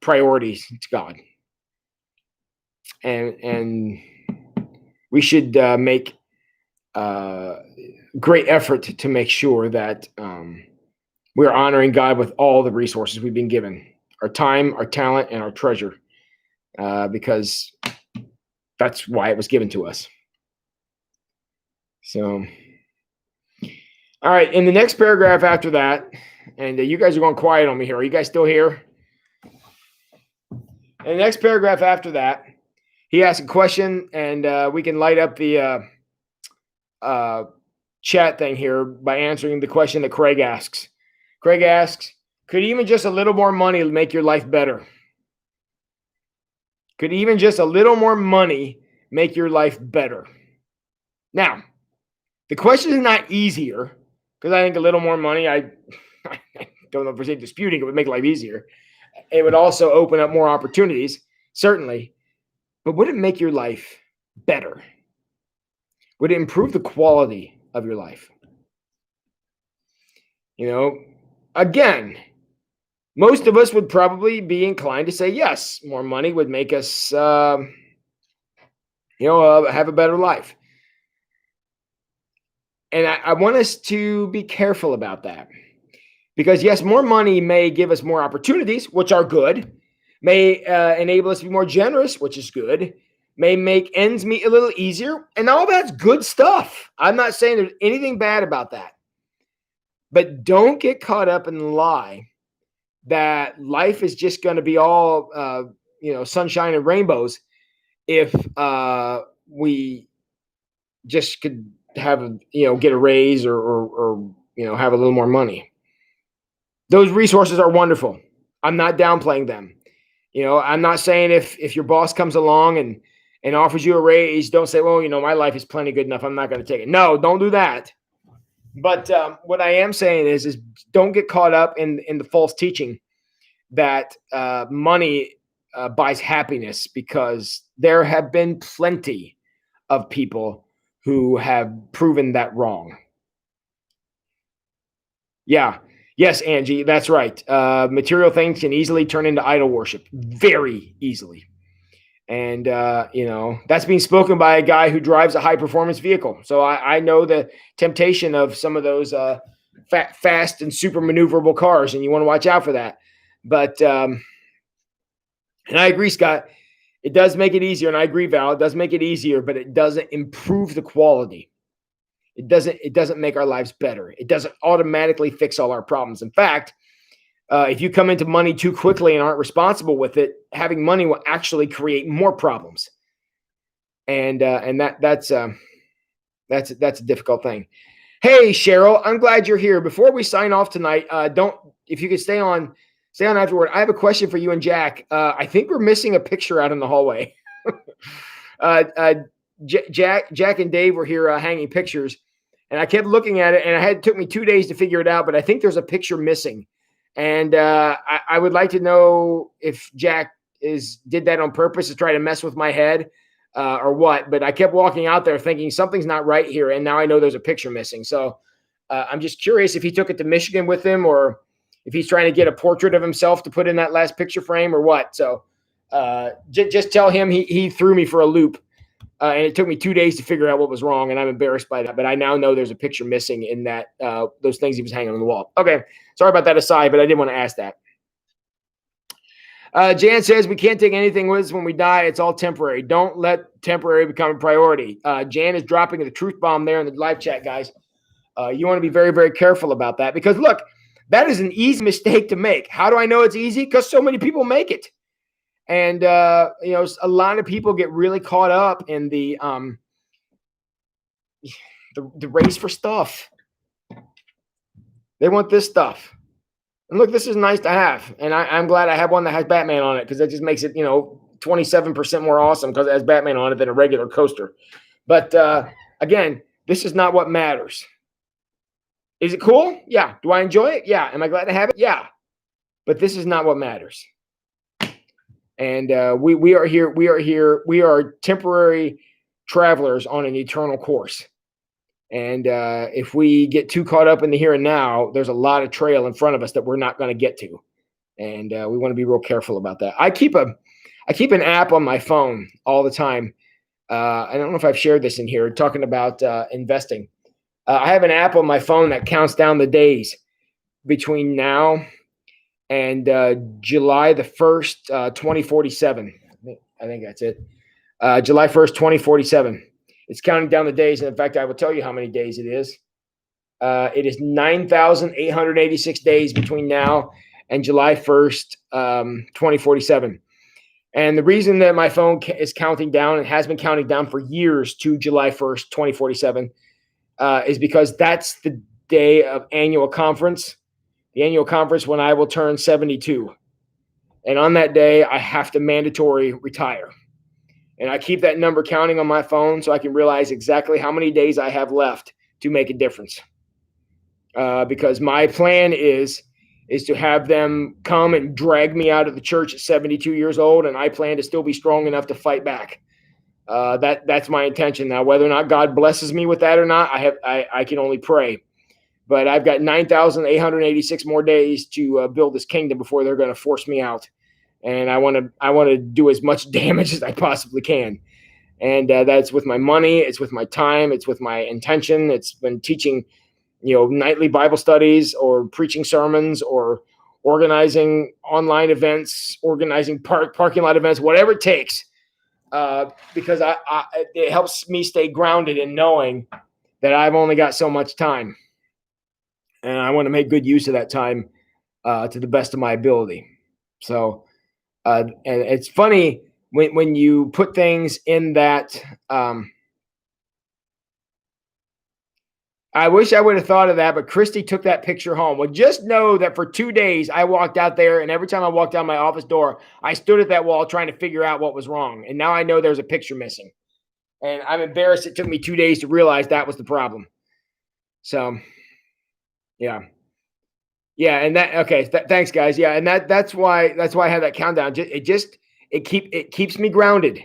priorities to God. And we should make great effort to make sure that we're honoring God with all the resources we've been given, our time, our talent, and our treasure, because that's why it was given to us. So, all right, in the next paragraph after that, and you guys are going quiet on me here. Are you guys still here? In the next paragraph after that, he asks a question, and we can light up the chat thing here by answering the question that Craig asks. Craig asks, could even just a little more money make your life better? Could even just a little more money make your life better? Now, the question is not easier, because I think a little more money, I don't know if we're disputing it would make life easier. It would also open up more opportunities, certainly. But would it make your life better? Would it improve the quality of your life? Again, most of us would probably be inclined to say yes, more money would make us, have a better life. And I want us to be careful about that, because yes, more money may give us more opportunities, which are good, may enable us to be more generous, which is good, may make ends meet a little easier, and all that's good stuff. I'm not saying there's anything bad about that. But don't get caught up in the lie that life is just going to be all, sunshine and rainbows if we just could have, get a raise or have a little more money. Those resources are wonderful. I'm not downplaying them. I'm not saying if your boss comes along and offers you a raise, don't say, well, my life is plenty good enough, I'm not going to take it. No, don't do that. But what I am saying is don't get caught up in the false teaching that money buys happiness, because there have been plenty of people who have proven that wrong. Yeah. Yes, Angie, that's right. Material things can easily turn into idol worship, very easily. And, that's being spoken by a guy who drives a high performance vehicle. So I know the temptation of some of those fast and super maneuverable cars, and you want to watch out for that. But, and I agree, Scott, It does make it easier, and I agree, Val. It does make it easier, but it doesn't improve the quality. It doesn't make our lives better. It doesn't automatically fix all our problems. In fact, if you come into money too quickly and aren't responsible with it, having money will actually create more problems. And that's a difficult thing. Hey, Cheryl, I'm glad you're here. Before we sign off tonight, if you could stay on afterward. I have a question for you and Jack. I think we're missing a picture out in the hallway. Jack and Dave were here hanging pictures, and I kept looking at it, and it took me 2 days to figure it out. But I think there's a picture missing, and I would like to know if Jack did that on purpose to try to mess with my head. Or what, but I kept walking out there thinking something's not right here. And now I know there's a picture missing. So I'm just curious if he took it to Michigan with him, or if he's trying to get a portrait of himself to put in that last picture frame, or what. So just tell him he threw me for a loop. And it took me 2 days to figure out what was wrong. And I'm embarrassed by that, but I now know there's a picture missing in that, those things he was hanging on the wall. Okay. Sorry about that aside, but I did want to ask that. Jan says we can't take anything with us when we die. It's all temporary. Don't let temporary become a priority. Jan is dropping the truth bomb there in the live chat, guys. You want to be very, very careful about that, because look, that is an easy mistake to make. How do I know it's easy? Because so many people make it. And, a lot of people get really caught up in the race for stuff. They want this stuff. And look, this is nice to have. And I'm glad I have one that has Batman on it, because that just makes it, 27% more awesome because it has Batman on it than a regular coaster. But again, this is not what matters. Is it cool? Yeah. Do I enjoy it? Yeah. Am I glad to have it? Yeah. But this is not what matters. And we are here. We are temporary travelers on an eternal course. And if we get too caught up in the here and now, there's a lot of trail in front of us that we're not going to get to. And we want to be real careful about that. I keep an app on my phone all the time. I don't know if I've shared this in here, talking about investing. I have an app on my phone that counts down the days between now and July the 1st, 2047. I think that's it. July 1st, 2047. It's counting down the days. And in fact, I will tell you how many days it is. It is 9,886 days between now and July 1st, 2047. And the reason that my phone is counting down, and has been counting down for years to July 1st, 2047, is because that's the day of annual conference, the annual conference when I will turn 72. And on that day, I have to mandatory retire. And I keep that number counting on my phone so I can realize exactly how many days I have left to make a difference. Because my plan is to have them come and drag me out of the church at 72 years old, and I plan to still be strong enough to fight back. That's my intention. Now, whether or not God blesses me with that or not, I can only pray. But I've got 9,886 more days to build this kingdom before they're going to force me out. And I want to do as much damage as I possibly can. And that's with my money. It's with my time. It's with my intention. It's been teaching, nightly Bible studies, or preaching sermons, or organizing online events, organizing parking lot events, whatever it takes. Because it helps me stay grounded in knowing that I've only got so much time. And I want to make good use of that time to the best of my ability. So, and it's funny when you put things in that. I wish I would have thought of that, but Christy took that picture home. Well, just know that for 2 days I walked out there, and every time I walked out my office door, I stood at that wall trying to figure out what was wrong. And now I know there's a picture missing. And I'm embarrassed it took me 2 days to realize that was the problem. So, yeah. Yeah, and thanks, guys. Yeah, and that's why I have that countdown. It keeps me grounded.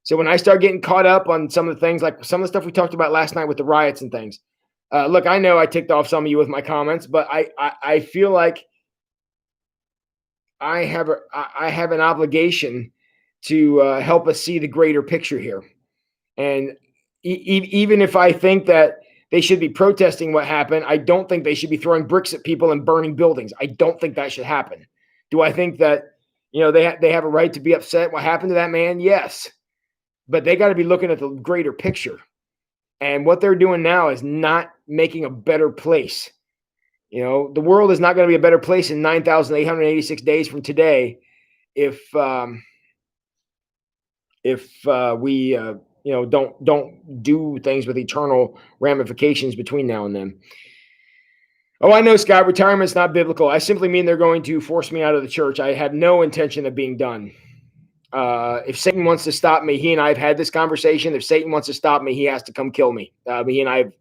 So when I start getting caught up on some of the things, like some of the stuff we talked about last night with the riots and things, look, I know I ticked off some of you with my comments, but I feel like I have an obligation to help us see the greater picture here. And even if I think that they should be protesting what happened, I don't think they should be throwing bricks at people and burning buildings. I don't think that should happen. Do I think that, They have a right to be upset. What happened to that man? Yes. But they got to be looking at the greater picture. And what they're doing now is not making a better place. The world is not going to be a better place in 9,886 days from today if we don't do things with eternal ramifications between now and then. Oh, I know, Scott. Retirement's not biblical. I simply mean they're going to force me out of the church. I have no intention of being done. If Satan wants to stop me, he and I have had this conversation. If Satan wants to stop me, he has to come kill me. He and I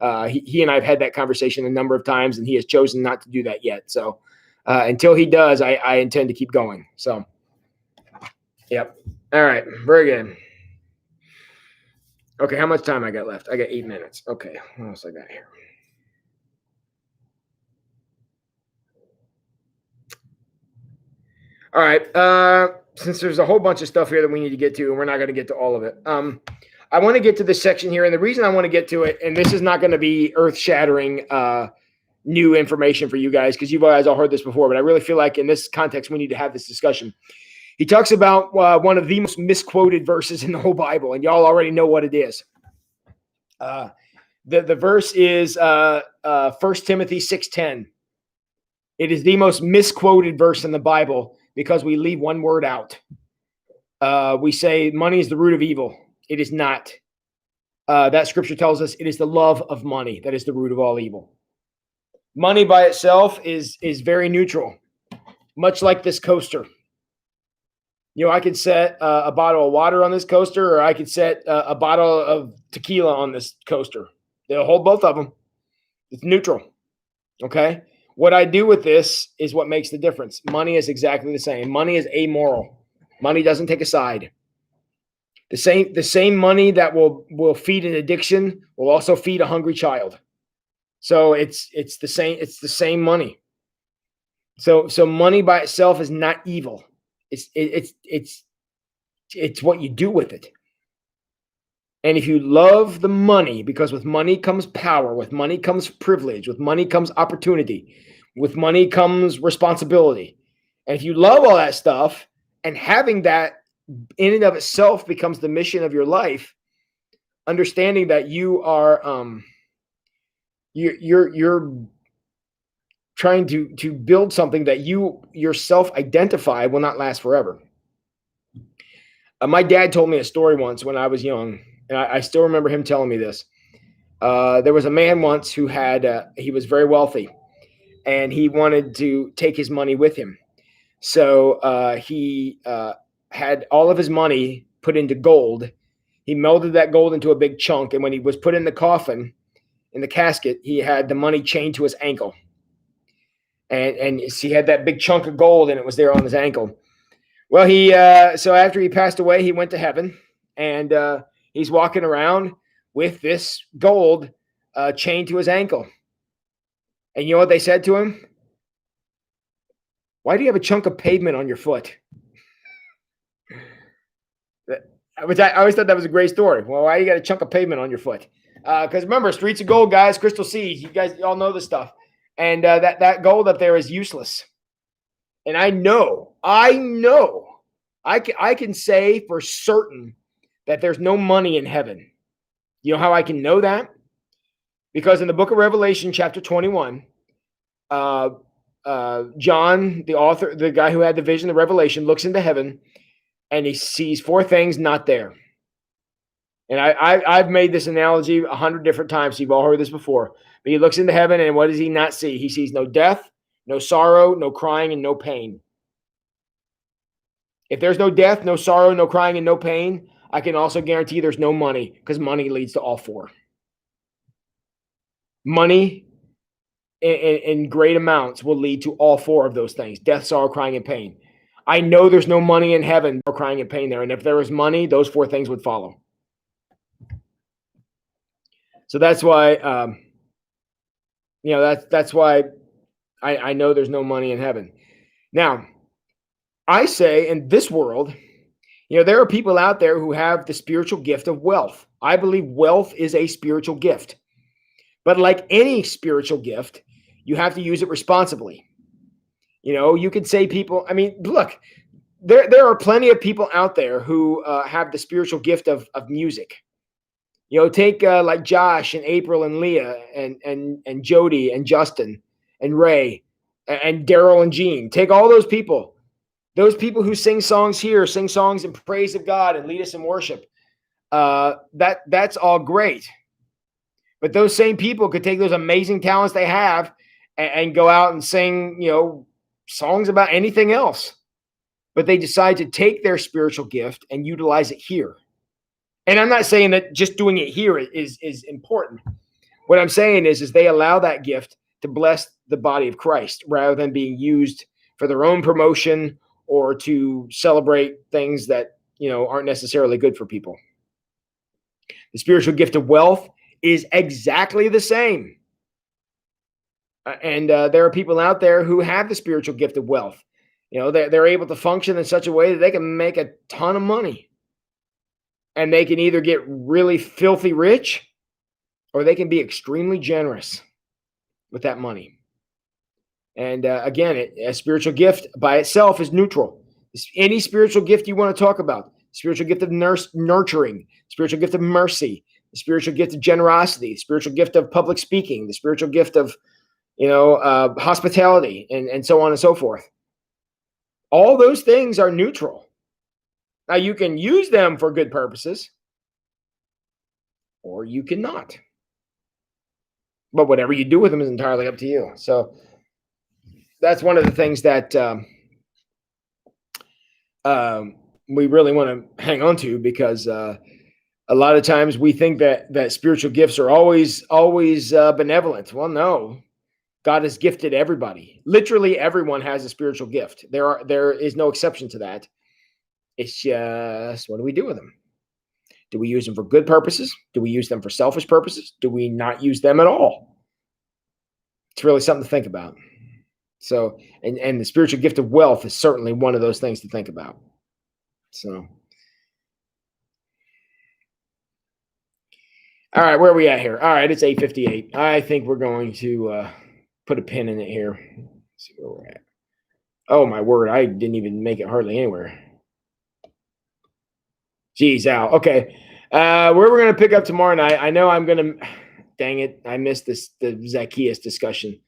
have had that conversation a number of times, and he has chosen not to do that yet. So until he does, I intend to keep going. So, yep. All right. Very good. Okay. How much time I got left? I got 8 minutes. Okay. What else I got here? All right. Since there's a whole bunch of stuff here that we need to get to, and we're not going to get to all of it. I want to get to this section here, and the reason I want to get to it, and this is not going to be earth-shattering new information for you guys, because you guys all heard this before, but I really feel like in this context we need to have this discussion. He talks about one of the most misquoted verses in the whole Bible, and y'all already know what it is. The verse is 1 Timothy 6:10. It is the most misquoted verse in the Bible because we leave one word out. We say money is the root of evil. It is not. That scripture tells us it is the love of money that is the root of all evil. Money by itself is very neutral, much like this coaster. I could set a bottle of water on this coaster, or I could set a bottle of tequila on this coaster. They'll hold both of them. It's neutral. Okay? What I do with this is what makes the difference. Money is exactly the same. Money is amoral. Money doesn't take a side. The same money that will feed an addiction will also feed a hungry child. So it's the same money. So money by itself is not evil. It's what you do with it. And if you love the money, because with money comes power, with money comes privilege, with money comes opportunity, with money comes responsibility. And if you love all that stuff, and having that in and of itself becomes the mission of your life, understanding that you are you're trying to build something that you yourself identify will not last forever. My dad told me a story once when I was young, and I still remember him telling me this. There was a man once who he was very wealthy, and he wanted to take his money with him. So he had all of his money put into gold. He melded that gold into a big chunk, and when he was put in the coffin, in the casket, he had the money chained to his ankle. And he had that big chunk of gold, and it was there on his ankle. Well, so after he passed away, he went to heaven, and he's walking around with this gold chained to his ankle. And you know what they said to him? Why do you have a chunk of pavement on your foot? Which I always thought that was a great story. Well, why do you got a chunk of pavement on your foot? Because remember, streets of gold, guys, crystal seas. You guys all know this stuff. And that gold up there is useless. And I can say for certain that there's no money in heaven. You know how I can know that? Because in the book of Revelation, chapter 21, John, the author, the guy who had the vision of Revelation, looks into heaven and he sees four things not there. And I've made this analogy 100 different times. You've all heard this before. But he looks into heaven, and what does he not see? He sees no death, no sorrow, no crying, and no pain. If there's no death, no sorrow, no crying, and no pain, I can also guarantee there's no money, because money leads to all four. Money in great amounts will lead to all four of those things: death, sorrow, crying, and pain. I know there's no money in heaven or crying and pain there. And if there was money, those four things would follow. So that's why, that's why I know there's no money in heaven. Now, I say in this world, there are people out there who have the spiritual gift of wealth. I believe wealth is a spiritual gift. But like any spiritual gift, you have to use it responsibly. You could say people, look, there are plenty of people out there who have the spiritual gift of music. Take like Josh and April and Leah and Jody and Justin and Ray and Daryl and Jean. Take all those people who sing songs here, sing songs in praise of God and lead us in worship. That's all great. But those same people could take those amazing talents they have and go out and sing, songs about anything else. But they decide to take their spiritual gift and utilize it here. And I'm not saying that just doing it here is important. What I'm saying is they allow that gift to bless the body of Christ rather than being used for their own promotion or to celebrate things that, aren't necessarily good for people. The spiritual gift of wealth is exactly the same. And there are people out there who have the spiritual gift of wealth. They're able to function in such a way that they can make a ton of money. And they can either get really filthy rich or they can be extremely generous with that money. And again, a spiritual gift by itself is neutral. Any spiritual gift you want to talk about, spiritual gift of nurturing, spiritual gift of mercy, the spiritual gift of generosity, spiritual gift of public speaking, the spiritual gift of, hospitality, and so on and so forth. All those things are neutral. Now, you can use them for good purposes, or you cannot. But whatever you do with them is entirely up to you. So that's one of the things that we really want to hang on to, because a lot of times we think that spiritual gifts are always benevolent. Well, no. God has gifted everybody. Literally everyone has a spiritual gift. There is no exception to that. It's just, what do we do with them? Do we use them for good purposes? Do we use them for selfish purposes? Do we not use them at all? It's really something to think about. So, and the spiritual gift of wealth is certainly one of those things to think about. So, all right, where are we at here? All right, it's 8:58. I think we're going to put a pin in it here. Let's see where we're at. Oh, my word, I didn't even make it hardly anywhere. Geez, Al. Okay. Where we're going to pick up tomorrow night, I know I'm going to, dang it, I missed the Zacchaeus discussion.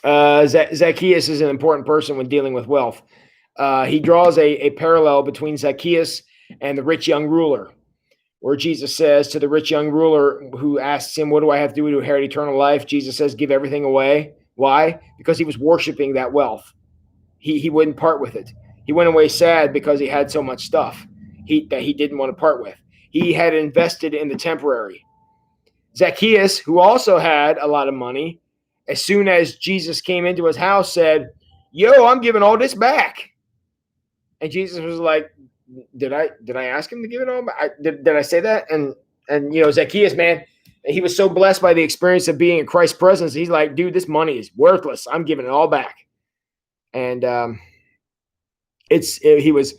Zacchaeus is an important person when dealing with wealth. He draws a parallel between Zacchaeus and the rich young ruler, where Jesus says to the rich young ruler who asks him, what do I have to do to inherit eternal life? Jesus says, give everything away. Why? Because he was worshiping that wealth. He wouldn't part with it. He went away sad because he had so much stuff that he didn't want to part with. He had invested in the temporary. Zacchaeus, who also had a lot of money, as soon as Jesus came into his house, said, yo, I'm giving all this back. And Jesus was like, did I ask him to give it all back? Did I say that? And Zacchaeus, man, he was so blessed by the experience of being in Christ's presence. He's like, dude, this money is worthless. I'm giving it all back. And he was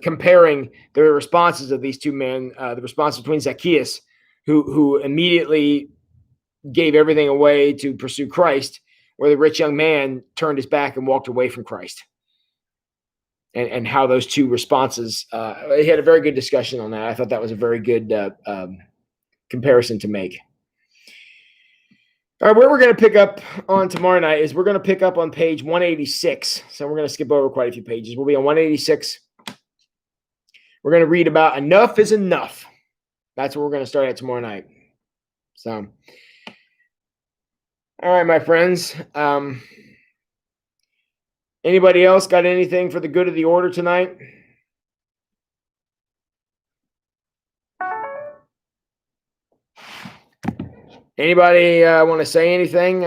comparing the responses of these two men, the response between Zacchaeus, who immediately gave everything away to pursue Christ, where the rich young man turned his back and walked away from Christ. And how those two responses, he had a very good discussion on that. I thought that was a very good comparison to make. All right, where we're going to pick up on tomorrow night is we're going to pick up on page 186. So we're going to skip over quite a few pages. We'll be on 186. We're going to read about enough is enough. That's where we're going to start at tomorrow night. So, all right, my friends. Anybody else got anything for the good of the order tonight? Anybody want to say anything?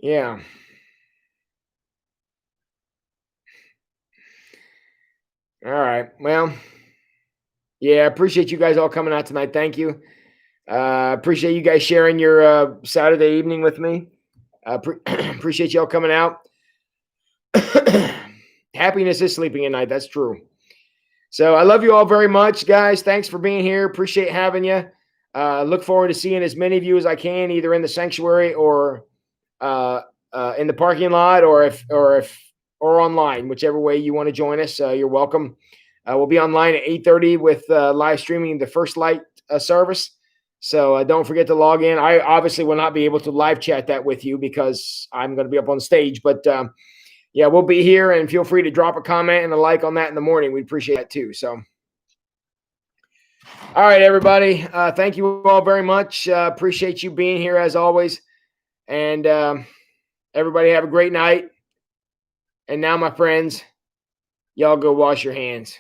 Yeah. All right. Well, yeah, I appreciate you guys all coming out tonight. Thank you. Appreciate you guys sharing your Saturday evening with me. Appreciate y'all coming out. Happiness is sleeping at night. That's true. So I love you all very much, guys. Thanks for being here. Appreciate having you. Look forward to seeing as many of you as I can, either in the sanctuary or in the parking lot, or online, whichever way you want to join us. You're welcome. We'll be online at 8:30 with live streaming the First Light service. So don't forget to log in. I obviously will not be able to live chat that with you because I'm going to be up on stage. But yeah, we'll be here, and feel free to drop a comment and a like on that in the morning. We'd appreciate that too. So, all right, everybody. Thank you all very much. Appreciate you being here as always. And everybody have a great night. And now, my friends, y'all go wash your hands.